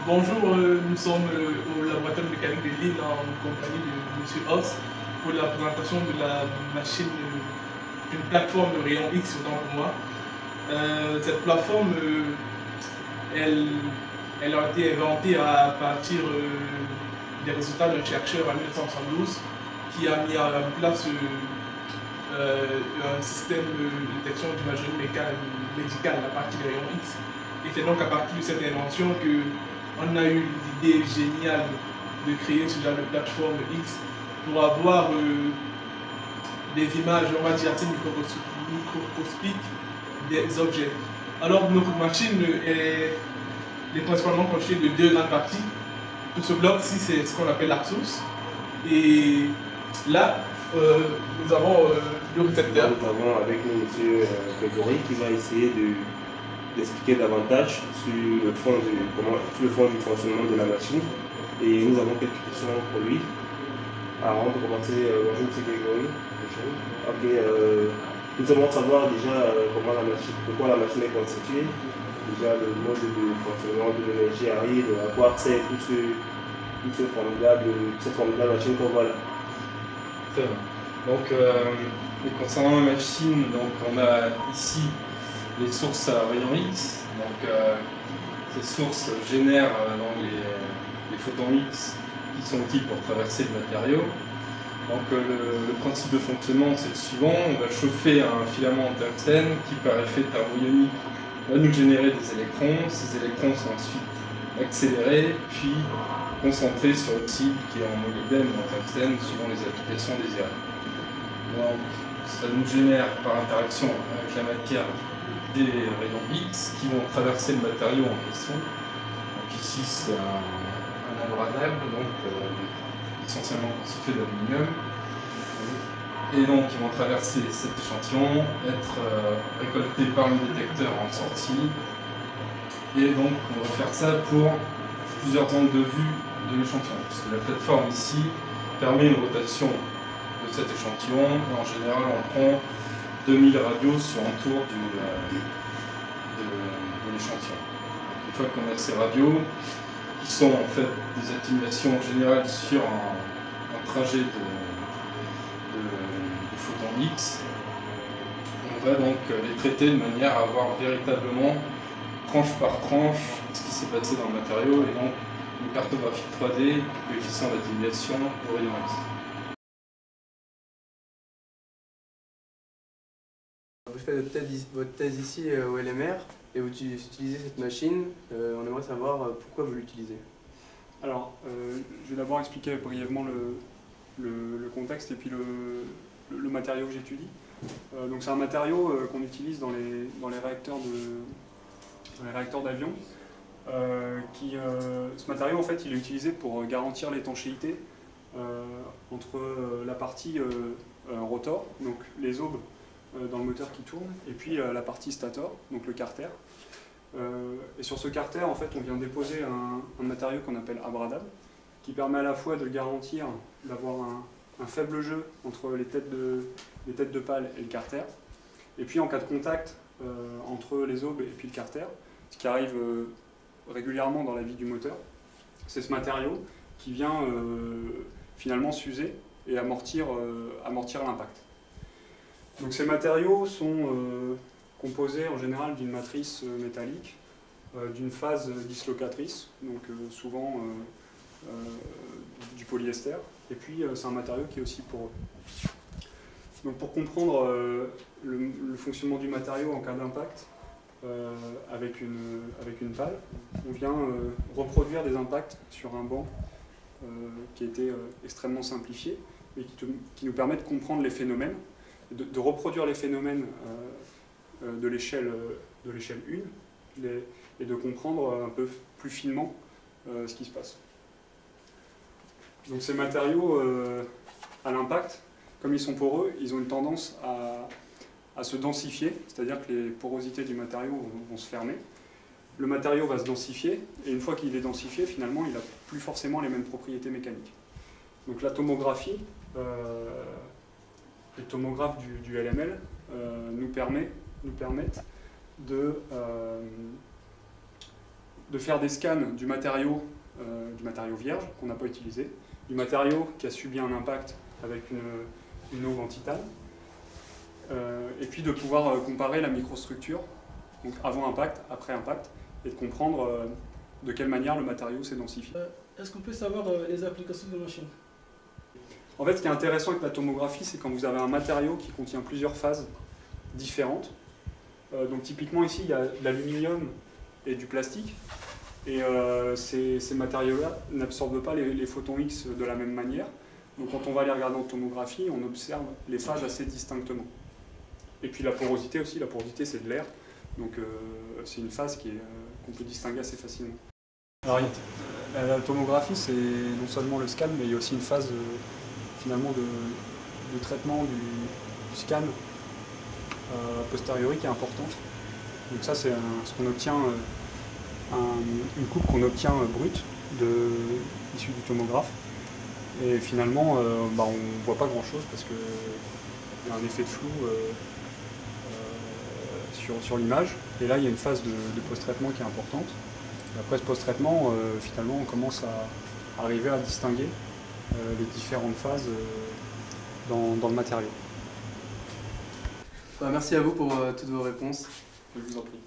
Bonjour, nous sommes au laboratoire de mécanique de Lille en compagnie de M. Hoss pour la présentation de la machine, d'une plateforme de rayon X, autant pour moi. Cette plateforme, elle, elle a été inventée à partir des résultats d'un chercheur en 1972 qui a mis en place un système de détection d'imagerie médicale à partir des rayons X. Et c'est donc à partir de cette invention qu'on a eu l'idée géniale de créer ce genre de plateforme X pour avoir des images, on va dire, assez microscopiques des objets. Alors notre machine est principalement constituée de deux grandes parties. Tout ce bloc-ci, c'est ce qu'on appelle la source. Et là, nous avons le récepteur. Nous avons avec nous M. Grégory qui va essayer d'expliquer davantage sur le fond du fonctionnement de la machine. Et nous avons quelques questions pour lui. Alors, on peut commencer. Bonjour M. Grégory. Ok, nous allons savoir déjà pourquoi la machine est constituée, déjà le mode de fonctionnement de l'énergie arrive, à quoi sert cette formidable machine qu'on voit là. Très bien. Donc, concernant la machine, donc, on a ici les sources à rayon X. Donc, ces sources génèrent les photons X qui sont utiles pour traverser le matériau. Donc, le principe de fonctionnement, c'est le suivant. On va chauffer un filament en tungstène qui, par effet thermoionique, va nous générer des électrons. Ces électrons sont ensuite accélérés, puis concentrés sur le cible qui est en molybdène ou en tungstène, suivant les applications désirées. Donc, ça nous génère par interaction avec la matière des rayons X qui vont traverser le matériau en question. Donc ici, c'est un abradable, donc essentiellement constitué d'aluminium. Et donc, ils vont traverser cet échantillon, être récoltés par le détecteur en sortie. Et donc, on va faire ça pour plusieurs angles de vue de l'échantillon, puisque la plateforme ici permet une rotation de cet échantillon. Et en général, on prend 2000 radios sur un tour de l'échantillon. Une fois qu'on a ces radios, qui sont en fait des atténuations générales sur un trajet de photons X, on va donc les traiter de manière à avoir véritablement, tranche par tranche, ce qui s'est passé dans le matériau, et donc une cartographie 3D, coefficient d'atténuation au rayon X. Vous faites votre thèse ici au LMR et vous utilisez cette machine. On aimerait savoir pourquoi vous l'utilisez. Alors, je vais d'abord expliquer brièvement le contexte et puis le matériau que j'étudie. Donc c'est un matériau qu'on utilise dans les réacteurs d'avion. Ce matériau, en fait, il est utilisé pour garantir l'étanchéité entre la partie rotor, donc les aubes dans le moteur qui tourne, et puis la partie stator, donc le carter. Et sur ce carter, en fait, on vient déposer un matériau qu'on appelle abradable, qui permet à la fois de le garantir, d'avoir un faible jeu entre les têtes de pale et le carter, et puis en cas de contact entre les aubes et puis le carter, ce qui arrive régulièrement dans la vie du moteur, c'est ce matériau qui vient finalement s'user et amortir l'impact. Donc ces matériaux sont composés en général d'une matrice métallique, d'une phase dislocatrice, donc souvent du polyester, et puis c'est un matériau qui est aussi poreux. Donc pour comprendre le fonctionnement du matériau en cas d'impact avec une pale, on vient reproduire des impacts sur un banc qui a été extrêmement simplifié et qui nous permet de comprendre les phénomènes, de reproduire les phénomènes de l'échelle 1 et de comprendre un peu plus finement ce qui se passe. Donc ces matériaux à l'impact, comme ils sont poreux, ils ont une tendance à se densifier, c'est-à-dire que les porosités du matériau vont se fermer. Le matériau va se densifier, et une fois qu'il est densifié, finalement, il n'a plus forcément les mêmes propriétés mécaniques. Donc la tomographie, les tomographes du LML nous permettent de faire des scans du matériau vierge qu'on n'a pas utilisé, du matériau qui a subi un impact avec une eau en titane, et puis de pouvoir comparer la microstructure, donc avant impact, après impact, et de comprendre de quelle manière le matériau s'est densifié. Est-ce qu'on peut savoir les applications de la machine? En fait, ce qui est intéressant avec la tomographie, c'est quand vous avez un matériau qui contient plusieurs phases différentes. Donc typiquement ici, il y a de l'aluminium et du plastique. Et ces matériaux-là n'absorbent pas les photons X de la même manière. Donc quand on va les regarder en tomographie, on observe les phases assez distinctement. Et puis la porosité aussi, la porosité c'est de l'air. Donc c'est une phase qu'on peut distinguer assez facilement. Alors, la tomographie, c'est non seulement le scan, mais il y a aussi une phase finalement de traitement du scan a posteriori qui est importante. Donc ça, c'est ce qu'on obtient, une coupe qu'on obtient brute issue du tomographe. Et finalement, on ne voit pas grand-chose parce qu'il y a un effet de flou sur l'image. Et là, il y a une phase de post-traitement qui est importante. Et après ce post-traitement, finalement, on commence à arriver à distinguer les différentes phases dans le matériau. Merci à vous pour toutes vos réponses. Je vous en prie.